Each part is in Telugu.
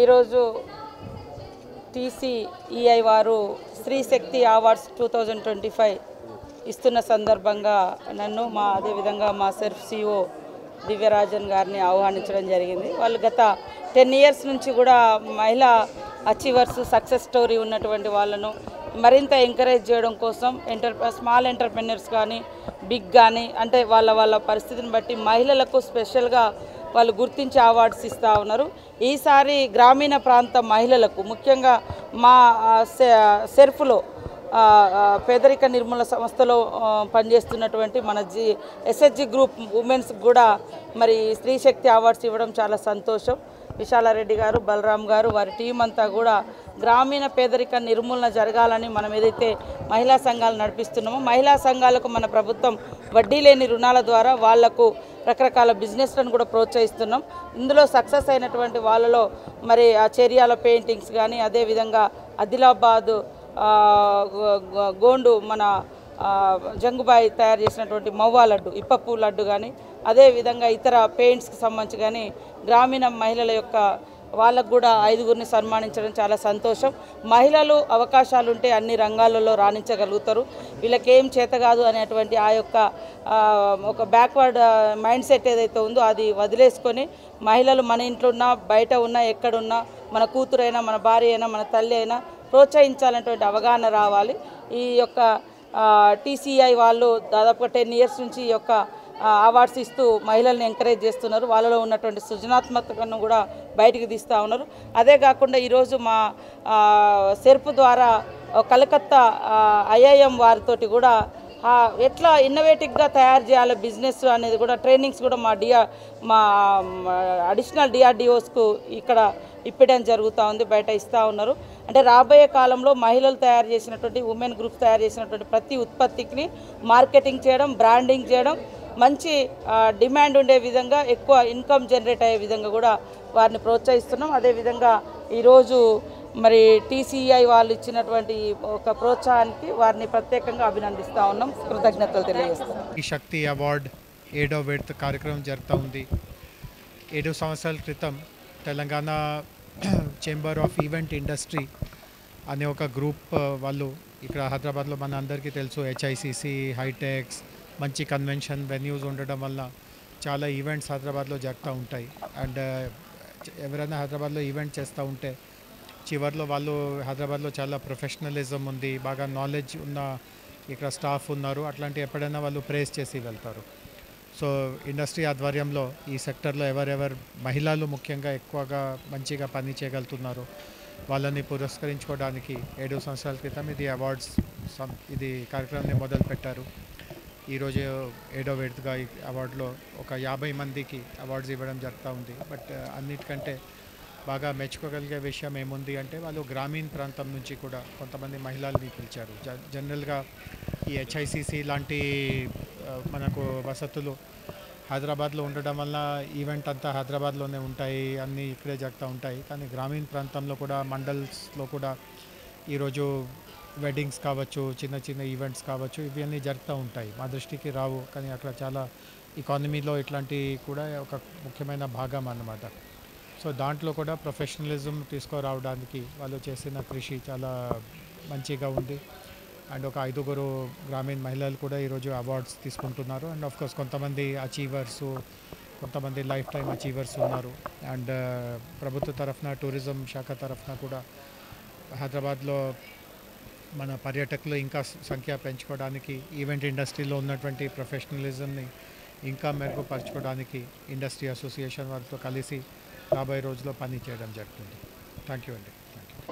ఈరోజు TCEI వారు స్త్రీ శక్తి అవార్డ్స్ 2025 ఇస్తున్న సందర్భంగా నన్ను అదేవిధంగా మా సెర్ఫ్ CEO దివ్యరాజన్ గారిని ఆహ్వానించడం జరిగింది. వాళ్ళు గత 10 ఇయర్స్ నుంచి కూడా మహిళా అచీవర్స్ సక్సెస్ స్టోరీ ఉన్నటువంటి వాళ్ళను మరింత ఎంకరేజ్ చేయడం కోసం స్మాల్ ఎంటర్‌ప్రెన్యూర్స్ కానీ బిగ్ కానీ అంటే వాళ్ళ పరిస్థితిని బట్టి మహిళలకు స్పెషల్గా వాళ్ళు గుర్తించే అవార్డ్స్ ఇస్తూ ఉన్నారు. ఈసారి గ్రామీణ ప్రాంత మహిళలకు ముఖ్యంగా మా సెర్ఫ్లో పేదరిక నిర్మూలన సంస్థలో పనిచేస్తున్నటువంటి మన SHG గ్రూప్ ఉమెన్స్ కూడా మరి స్త్రీ శక్తి అవార్డ్స్ ఇవ్వడం చాలా సంతోషం. విశాలారెడ్డి గారు, బలరాం గారు, వారి టీం అంతా కూడా గ్రామీణ పేదరిక నిర్మూలన జరగాలని మనం ఏదైతే మహిళా సంఘాలు నడిపిస్తున్నామో మహిళా సంఘాలకు మన ప్రభుత్వం వడ్డీ లేని రుణాల ద్వారా వాళ్లకు రకరకాల బిజినెస్లను కూడా ప్రోత్సహిస్తున్నాం. ఇందులో సక్సెస్ అయినటువంటి వాళ్ళలో మరి ఆ చర్యాల పెయింటింగ్స్ కానీ అదేవిధంగా ఆదిలాబాద్ గోండు మన జంగుబాయి తయారు చేసినటువంటి మవ్వా లడ్డు, ఇప్పపు లడ్డు కానీ అదేవిధంగా ఇతర పెయింట్స్కి సంబంధించి కానీ గ్రామీణ మహిళల యొక్క వాళ్ళకు కూడా 5గురిని సన్మానించడం చాలా సంతోషం. మహిళలు అవకాశాలు ఉంటే అన్ని రంగాలలో రాణించగలుగుతారు. వీళ్ళకి ఏం చేత కాదు అనేటువంటి ఆ యొక్క ఒక బ్యాక్వర్డ్ మైండ్ సెట్ ఏదైతే ఉందో అది వదిలేసుకొని మహిళలు మన ఇంట్లో ఉన్నా బయట ఉన్నా ఎక్కడున్నా మన కూతురైనా మన భార్య అయినా మన తల్లి అయినా ప్రోత్సహించాలనేటువంటి అవగాహన రావాలి. ఈ యొక్క TCEI వాళ్ళు దాదాపుగా 10 ఇయర్స్ నుంచి ఈ యొక్క అవార్డ్స్ ఇస్తూ మహిళల్ని ఎంకరేజ్ చేస్తున్నారు. వాళ్ళలో ఉన్నటువంటి సృజనాత్మకతను కూడా బయటికి తీస్తూ ఉన్నారు. అదే కాకుండా ఈరోజు మా సెర్ప్ ద్వారా కలకత్తా IIM వారితోటి కూడా ఎట్లా ఇన్నోవేటివ్గా తయారు చేయాలి బిజినెస్ అనేది కూడా ట్రైనింగ్స్ కూడా మా అడిషనల్ DRDOస్కు ఇక్కడ ఇప్పడం జరుగుతూ ఉంది, బయట ఇస్తూ ఉన్నారు. అంటే రాబోయే కాలంలో మహిళలు తయారు చేసినటువంటి ఉమెన్ గ్రూప్స్ తయారు చేసినటువంటి ప్రతి ఉత్పత్తికి మార్కెటింగ్ చేయడం, బ్రాండింగ్ చేయడం, మంచి డిమాండ్ ఉండే విధంగా ఎక్కువ ఇన్కమ్ జనరేట్ అయ్యే విధంగా కూడా వారిని ప్రోత్సహిస్తున్నాం. అదేవిధంగా ఈరోజు మరి TCEI వాళ్ళు ఇచ్చినటువంటి ఒక ప్రోత్సాహానికి వారిని ప్రత్యేకంగా అభినందిస్తూ ఉన్నాం, కృతజ్ఞతలు తెలియజేస్తాం. ఈ శక్తి అవార్డ్ 7వ విడత కార్యక్రమం జరుగుతూ ఉంది. 7 సంవత్సరాల క్రితం Telangana chamber of event industry అనే ఒక గ్రూప్ వాళ్ళు ఇక్కడ హైదరాబాద్లో మన అందరికీ తెలుసు HICC, హైటెక్స్, మంచి కన్వెన్షన్ వెన్యూస్ ఉండడం వల్ల చాలా ఈవెంట్స్ హైదరాబాద్లో జరుగుతూ ఉంటాయి. అండ్ ఎవరైనా హైదరాబాద్లో ఈవెంట్ చేస్తూ ఉంటే చివరిలో వాళ్ళు హైదరాబాద్లో చాలా ప్రొఫెషనలిజం ఉంది, బాగా నాలెడ్జ్ ఉన్న ఇక్కడ స్టాఫ్ ఉన్నారు, అట్లాంటి ఎప్పుడైనా వాళ్ళు ప్రేస్ చేసి వెళ్తారు. సో ఇండస్ట్రీ ఆధ్వర్యంలో ఈ సెక్టర్లో ఎవరెవరు మహిళలు ముఖ్యంగా ఎక్కువగా మంచిగా పని చేయగలుగుతున్నారు వాళ్ళని పురస్కరించుకోవడానికి 7 సంవత్సరాల క్రితం ఇది కార్యక్రమాన్ని మొదలుపెట్టారు. ఈరోజు 7వ విడతగా ఈ అవార్డులో ఒక 50 మందికి అవార్డ్స్ ఇవ్వడం జరుగుతూ ఉంది. బట్ అన్నిటికంటే బాగా మెచ్చుకోగలిగే విషయం ఏముంది అంటే వాళ్ళు గ్రామీణ ప్రాంతం నుంచి కూడా కొంతమంది మహిళల్ని పిలిచారు. జనరల్గా ఈ HICC లాంటి మనకు వసతులు హైదరాబాద్లో ఉండడం వల్ల ఈవెంట్ అంతా హైదరాబాద్లోనే ఉంటాయి, అన్నీ ఇక్కడే జరుగుతూ ఉంటాయి. కానీ గ్రామీణ ప్రాంతంలో కూడా మండల్స్లో కూడా ఈరోజు వెడ్డింగ్స్ కావచ్చు, చిన్న చిన్న ఈవెంట్స్ కావచ్చు, ఇవన్నీ జరుగుతూ ఉంటాయి. మా దృష్టికి రావు కానీ అక్కడ చాలా ఎకానమీలో ఇట్లాంటి కూడా ఒక ముఖ్యమైన భాగం అన్నమాట. సో దాంట్లో కూడా ప్రొఫెషనలిజం తీసుకురావడానికి వాళ్ళు చేసిన కృషి చాలా మంచిగా ఉంది. అండ్ ఒక 5గురు గ్రామీణ మహిళలు కూడా ఈరోజు అవార్డ్స్ తీసుకుంటున్నారు. అండ్ ఆఫ్కోర్స్ కొంతమంది అచీవర్స్, కొంతమంది లైఫ్ టైం అచీవర్స్ ఉన్నారు. అండ్ ప్రభుత్వ తరఫున టూరిజం శాఖ తరఫున కూడా హైదరాబాద్లో మన పర్యాటకులు ఇంకా సంఖ్య పెంచుకోవడానికి ఈవెంట్ ఇండస్ట్రీలో ఉన్నటువంటి ప్రొఫెషనలిజంని ఇంకా మెరుగుపరచుకోవడానికి ఇండస్ట్రీ అసోసియేషన్ వారితో కలిసి రాబోయే రోజుల్లో పని చేయడం జరుగుతుంది. థ్యాంక్ యూ అండి.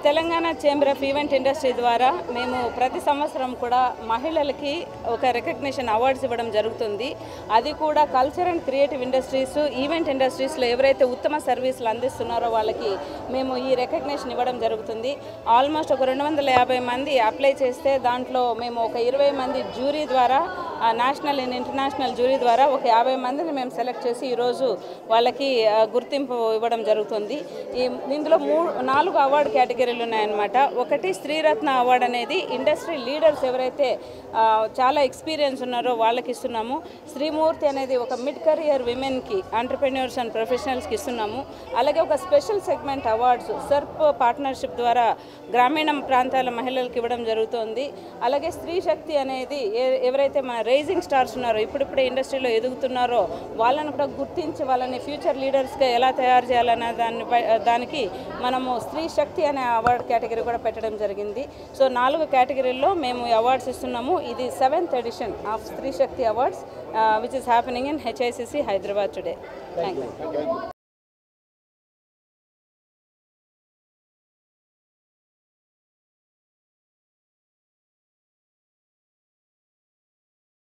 Telangana chamber of event industry ద్వారా మేము ప్రతి సంవత్సరం కూడా మహిళలకి ఒక రికగ్నిషన్ అవార్డ్స్ ఇవ్వడం జరుగుతుంది. అది కూడా culture and creative industries, event ఇండస్ట్రీస్లో ఎవరైతే ఉత్తమ సర్వీసులు అందిస్తున్నారో వాళ్ళకి మేము ఈ రికగ్నిషన్ ఇవ్వడం జరుగుతుంది. ఆల్మోస్ట్ ఒక 250 మంది అప్లై చేస్తే దాంట్లో మేము ఒక 20 మంది జ్యూరీ ద్వారా, నేషనల్ అండ్ ఇంటర్నేషనల్ జ్యూరీ ద్వారా ఒక 50 మందిని మేము సెలెక్ట్ చేసి ఈరోజు వాళ్ళకి గుర్తింపు ఇవ్వడం జరుగుతుంది. ఇందులో 4 అవార్డు కేటగిరీ కేటగిరీలు ఉన్నాయన్నమాట. ఒకటి స్త్రీరత్న అవార్డు అనేది ఇండస్ట్రీ లీడర్స్ ఎవరైతే చాలా ఎక్స్పీరియన్స్ ఉన్నారో వాళ్ళకి ఇస్తున్నాము. శ్రీమూర్తి అనేది ఒక మిడ్ కెరియర్ విమెన్కి, ఎంటర్‌ప్రెన్యూర్స్ అండ్ ప్రొఫెషనల్స్కి ఇస్తున్నాము. అలాగే ఒక special segment awards SERP partnership ద్వారా గ్రామీణ ప్రాంతాల మహిళలకు ఇవ్వడం జరుగుతోంది. అలాగే స్త్రీ శక్తి అనేది ఎవరైతే మన రైజింగ్ స్టార్స్ ఉన్నారో, ఇప్పుడిప్పుడే ఇండస్ట్రీలో ఎదుగుతున్నారో వాళ్ళని కూడా గుర్తించి వాళ్ళని ఫ్యూచర్ లీడర్స్గా ఎలా తయారు చేయాలనే దానికి మనము స్త్రీ శక్తి అనే అవార్డు కేటగిరీ కూడా పెట్టడం జరిగింది. సో 4 కేటగిరీల్లో మేము అవార్డ్స్ ఇస్తున్నాము. ఇది 7th edition of Stree Shakti awards which is happening in HICC Hyderabad today. Thank you.